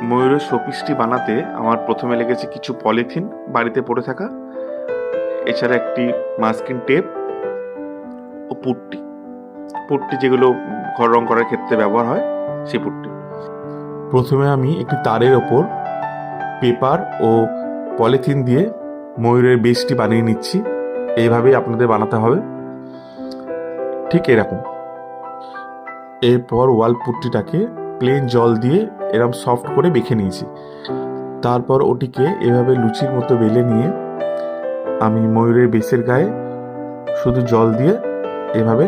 ময়ূরের শোপিসটি বানাতে আমার প্রথমে লেগেছে কিছু পলিথিন বাড়িতে পড়ে থাকা, এছাড়া একটি মাস্কিং টেপ ও পুট্টি পুট্টি যেগুলো ঘর রং করার ক্ষেত্রে ব্যবহার হয়, সেই পুট্টি। প্রথমে আমি একটি তারের ওপর পেপার ও পলিথিন দিয়ে ময়ূরের বেশটি বানিয়ে নিচ্ছি। এইভাবেই আপনাদের বানাতে হবে, ঠিক এরকম। এরপর ওয়াল পুট্টিটাকে প্লেন জল দিয়ে এরকম সফট করে মেখে নিয়েছি। তারপর ওটিকে এভাবে লুচির মতো বেলে নিয়ে আমি ময়ূরের বেসের গায়ে শুধু জল দিয়ে এভাবে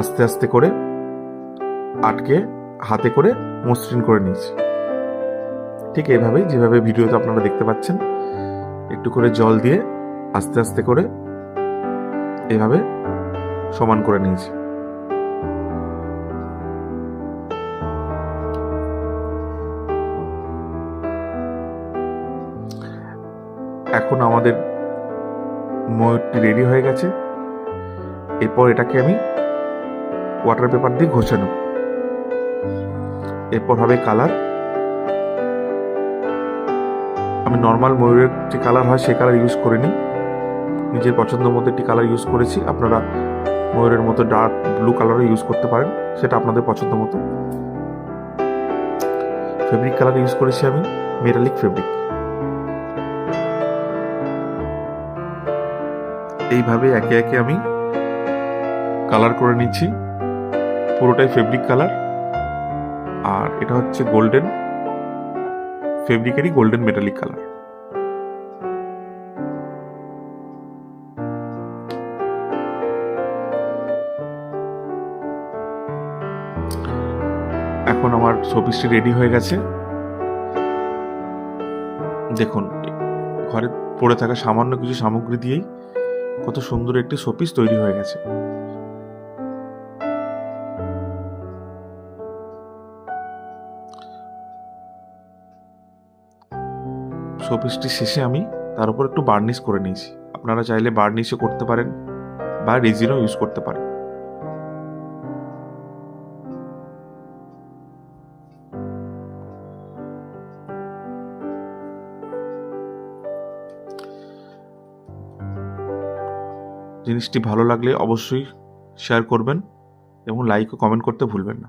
আস্তে আস্তে করে আটকে হাতে করে মসৃণ করে নিয়েছি। ঠিক এভাবেই যেভাবে ভিডিওতে আপনারা দেখতে পাচ্ছেন, একটু করে জল দিয়ে আস্তে আস্তে করে এভাবে সমান করে নিয়েছি। এখন আমাদের ময়ূরটি রেডি হয়ে গেছে। এরপর এটাকে আমি ওয়াটার পেপার দিয়ে ঘষে নেব। এরপর হবে কালার। আমি নর্মাল ময়ূরের যে কালার হয় সেই কালার ইউজ করিনি, নিজের পছন্দ মতো একটি কালার ইউজ করেছি। আপনারা ময়ূরের মতো ডার্ক ব্লু কালারও ইউজ করতে পারেন, সেটা আপনাদের পছন্দ মতো। ফেব্রিক কালার ইউজ করেছি আমি মেটালিক ফেব্রিক। এইভাবে একে একে আমি কালার করে নিচ্ছি। পুরোটাই ফেব্রিক কালার, আর এটা হচ্ছে গোল্ডেন ফেব্রিকেরই গোল্ডেন মেটালিক কালার। এখন আমার শোপিসটি রেডি হয়ে গেছে। দেখুন, ঘরে পড়ে থাকা সামান্য কিছু সামগ্রী দিয়েই কত সুন্দর একটি শোপিস তৈরি হয়ে গেছে। শোপিসটি শেষে আমি তার উপর একটু বার্নিশ করে নিয়েছি। আপনারা চাইলে বার্নিশও করতে পারেন বা রেজিনও ইউজ করতে পারেন। জিনিসটি ভালো লাগলে অবশ্যই শেয়ার করবেন এবং লাইক ও কমেন্ট করতে ভুলবেন না।